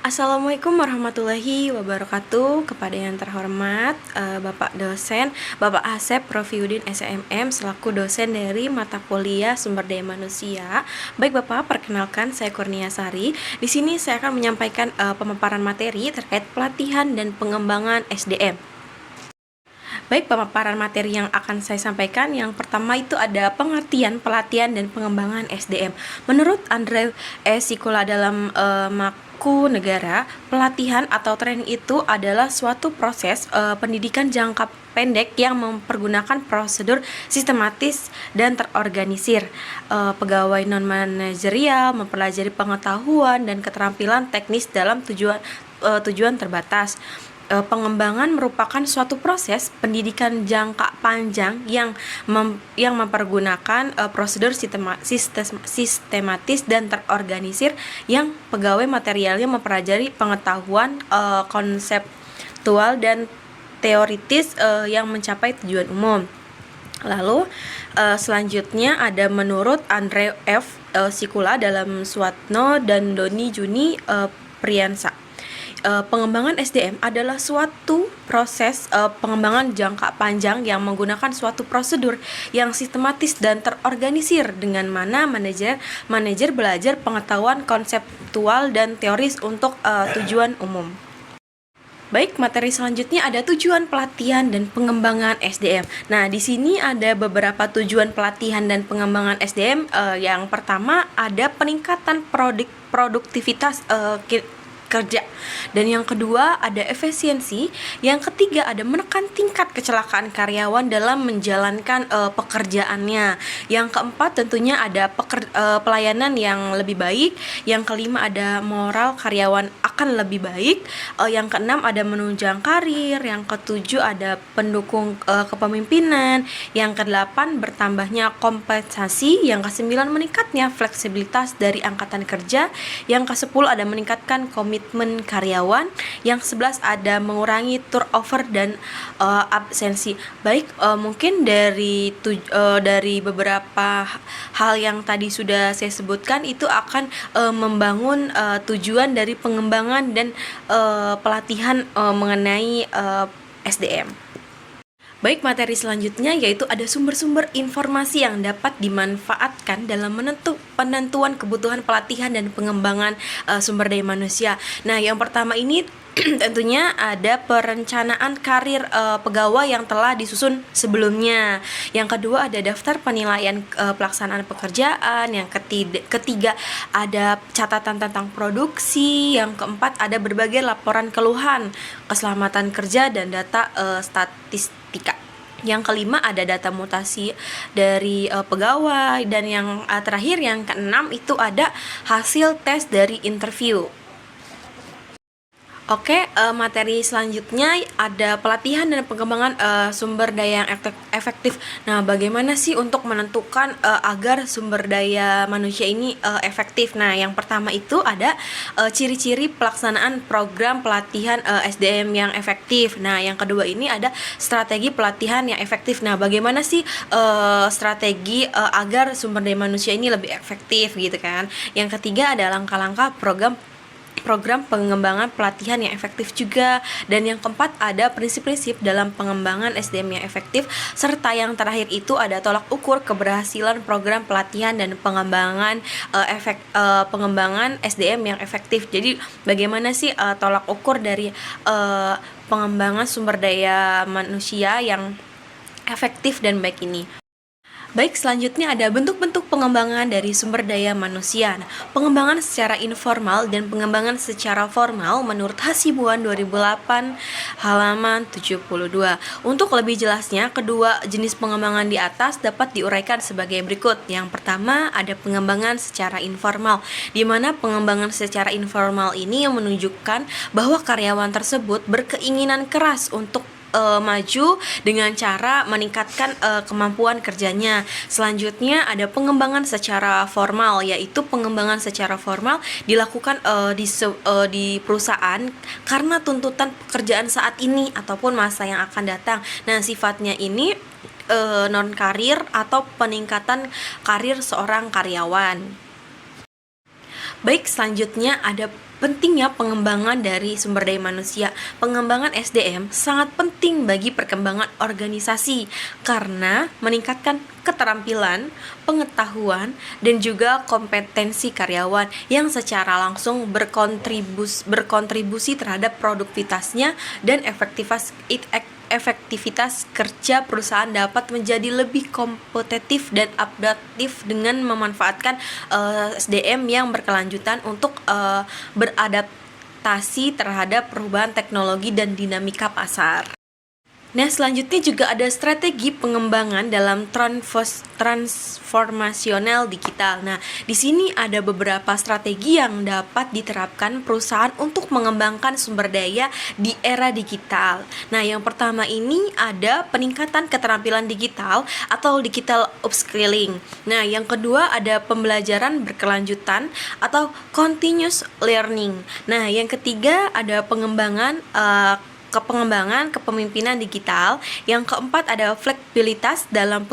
Assalamualaikum warahmatullahi wabarakatuh. Kepada yang terhormat Bapak dosen, Bapak Asep Profiudin SMM selaku dosen dari mata kuliah Sumber Daya Manusia. Baik Bapak, perkenalkan saya Kurnia Sari. Di sini saya akan menyampaikan pemaparan materi terkait pelatihan dan pengembangan SDM. Baik, pemaparan materi yang akan saya sampaikan, yang pertama itu ada pengertian, pelatihan, dan pengembangan SDM. Menurut Andre Sikula dalam Maku Negara, pelatihan atau training itu adalah suatu proses pendidikan jangka pendek yang mempergunakan prosedur sistematis dan terorganisir. Pegawai non-manajerial mempelajari pengetahuan dan keterampilan teknis dalam tujuan terbatas. Pengembangan merupakan suatu proses pendidikan jangka panjang yang mempergunakan prosedur sistematis dan terorganisir yang pegawai materialnya mempelajari pengetahuan konseptual dan teoritis yang mencapai tujuan umum. Lalu selanjutnya ada menurut Andre Sikula dalam Suatno dan Doni Juni Priyansa. Pengembangan SDM adalah suatu proses pengembangan jangka panjang yang menggunakan suatu prosedur yang sistematis dan terorganisir, dengan mana manajer belajar pengetahuan konseptual dan teoris untuk tujuan umum. Baik, materi selanjutnya ada tujuan pelatihan dan pengembangan SDM. Nah, di sini ada beberapa tujuan pelatihan dan pengembangan SDM. Yang pertama ada peningkatan produktivitas kerja, dan yang kedua ada efisiensi, yang ketiga ada menekan tingkat kecelakaan karyawan dalam menjalankan pekerjaannya, yang keempat tentunya ada pelayanan yang lebih baik, yang kelima ada moral karyawan akan lebih baik, yang keenam ada menunjang karir, yang ketujuh ada pendukung kepemimpinan, yang kedelapan bertambahnya kompensasi, yang kesembilan meningkatnya fleksibilitas dari angkatan kerja, yang kesepuluh ada meningkatkan komitmen karyawan, yang 11 ada mengurangi turnover dan absensi. Baik, mungkin dari beberapa hal yang tadi sudah saya sebutkan itu akan membangun tujuan dari pengembangan dan pelatihan mengenai SDM. Baik, materi selanjutnya yaitu ada sumber-sumber informasi yang dapat dimanfaatkan dalam penentuan kebutuhan pelatihan dan pengembangan sumber daya manusia. Nah, yang pertama ini tentunya ada perencanaan karir pegawai yang telah disusun sebelumnya. Yang kedua ada daftar penilaian pelaksanaan pekerjaan. Yang ketiga ada catatan tentang produksi. Yang keempat ada berbagai laporan keluhan keselamatan kerja dan data statistika. Yang kelima ada data mutasi dari pegawai, dan yang terakhir yang keenam itu ada hasil tes dari interview. Oke, materi selanjutnya ada pelatihan dan pengembangan sumber daya yang efektif. Nah, bagaimana sih untuk menentukan agar sumber daya manusia ini efektif? Nah, yang pertama itu ada ciri-ciri pelaksanaan program pelatihan SDM yang efektif. Nah, yang kedua ini ada strategi pelatihan yang efektif. Nah, bagaimana sih strategi agar sumber daya manusia ini lebih efektif gitu kan? Yang ketiga ada langkah-langkah program pengembangan pelatihan yang efektif juga, dan yang keempat ada prinsip-prinsip dalam pengembangan SDM yang efektif, serta yang terakhir itu ada tolak ukur keberhasilan program pelatihan dan pengembangan pengembangan SDM yang efektif. Jadi bagaimana sih tolak ukur dari pengembangan sumber daya manusia yang efektif dan baik ini? Baik, selanjutnya ada bentuk-bentuk pengembangan dari sumber daya manusia. Nah, pengembangan secara informal dan pengembangan secara formal menurut Hasibuan 2008 halaman 72. Untuk lebih jelasnya, kedua jenis pengembangan di atas dapat diuraikan sebagai berikut. Yang pertama ada pengembangan secara informal, di mana pengembangan secara informal ini menunjukkan bahwa karyawan tersebut berkeinginan keras untuk maju dengan cara meningkatkan kemampuan kerjanya. Selanjutnya ada pengembangan secara formal, yaitu pengembangan secara formal dilakukan di perusahaan karena tuntutan pekerjaan saat ini ataupun masa yang akan datang. Nah, sifatnya ini non karir atau peningkatan karir seorang karyawan. Baik, selanjutnya ada pentingnya pengembangan dari sumber daya manusia. Pengembangan SDM sangat penting bagi perkembangan organisasi karena meningkatkan keterampilan, pengetahuan, dan juga kompetensi karyawan yang secara langsung berkontribusi terhadap produktivitasnya dan efektivitas kerja perusahaan dapat menjadi lebih kompetitif dan adaptif dengan memanfaatkan SDM yang berkelanjutan untuk beradaptasi terhadap perubahan teknologi dan dinamika pasar. Nah, selanjutnya juga ada strategi pengembangan dalam transformasional digital. Nah, di sini ada beberapa strategi yang dapat diterapkan perusahaan untuk mengembangkan sumber daya di era digital. Nah, yang pertama ini ada peningkatan keterampilan digital atau digital upskilling. Nah, yang kedua ada pembelajaran berkelanjutan atau continuous learning. Nah, yang ketiga ada pengembangan kepemimpinan digital. Yang keempat ada fleksibilitas dalam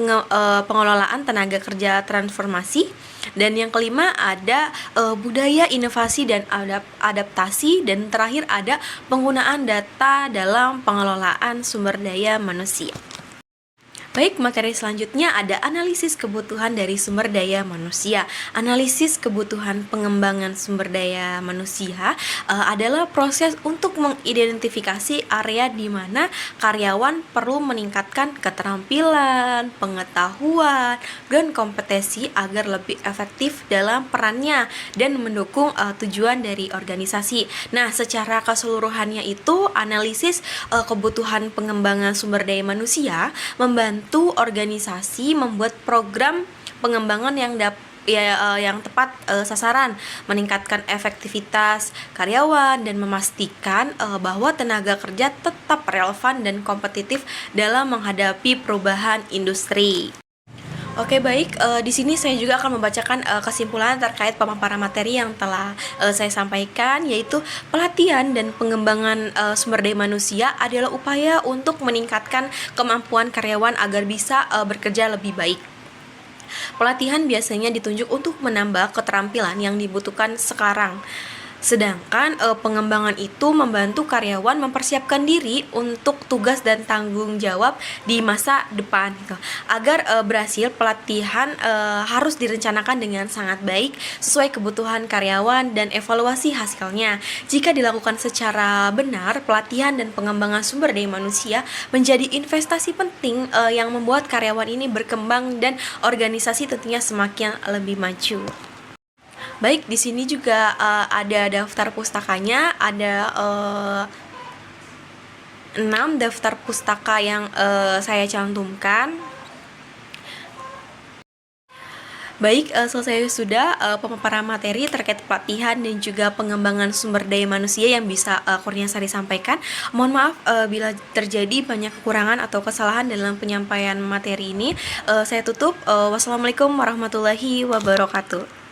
pengelolaan tenaga kerja transformasi. Dan yang kelima ada budaya inovasi dan adaptasi. Dan terakhir ada penggunaan data dalam pengelolaan sumber daya manusia. Baik, materi selanjutnya ada analisis kebutuhan dari sumber daya manusia. Analisis kebutuhan pengembangan sumber daya manusia adalah proses untuk mengidentifikasi area di mana karyawan perlu meningkatkan keterampilan, pengetahuan, dan kompetensi agar lebih efektif dalam perannya dan mendukung tujuan dari organisasi. Nah, secara keseluruhannya itu analisis kebutuhan pengembangan sumber daya manusia membantu organisasi membuat program pengembangan yang tepat sasaran, meningkatkan efektivitas karyawan dan memastikan bahwa tenaga kerja tetap relevan dan kompetitif dalam menghadapi perubahan industri. Oke, baik, di sini saya juga akan membacakan kesimpulan terkait pemaparan materi yang telah saya sampaikan, yaitu pelatihan dan pengembangan sumber daya manusia adalah upaya untuk meningkatkan kemampuan karyawan agar bisa bekerja lebih baik. Pelatihan biasanya ditunjuk untuk menambah keterampilan yang dibutuhkan sekarang. Sedangkan pengembangan itu membantu karyawan mempersiapkan diri untuk tugas dan tanggung jawab di masa depan gitu. Agar berhasil, pelatihan harus direncanakan dengan sangat baik sesuai kebutuhan karyawan dan evaluasi hasilnya. Jika dilakukan secara benar, pelatihan dan pengembangan sumber daya manusia menjadi investasi penting yang membuat karyawan ini berkembang dan organisasi tentunya semakin lebih maju. Baik, di sini juga ada daftar pustakanya, ada 6 daftar pustaka yang saya cantumkan. Baik, selesai sudah pemaparan materi terkait pelatihan dan juga pengembangan sumber daya manusia yang bisa Kurniasari sampaikan. Mohon maaf bila terjadi banyak kekurangan atau kesalahan dalam penyampaian materi ini. Saya tutup. Wassalamualaikum warahmatullahi wabarakatuh.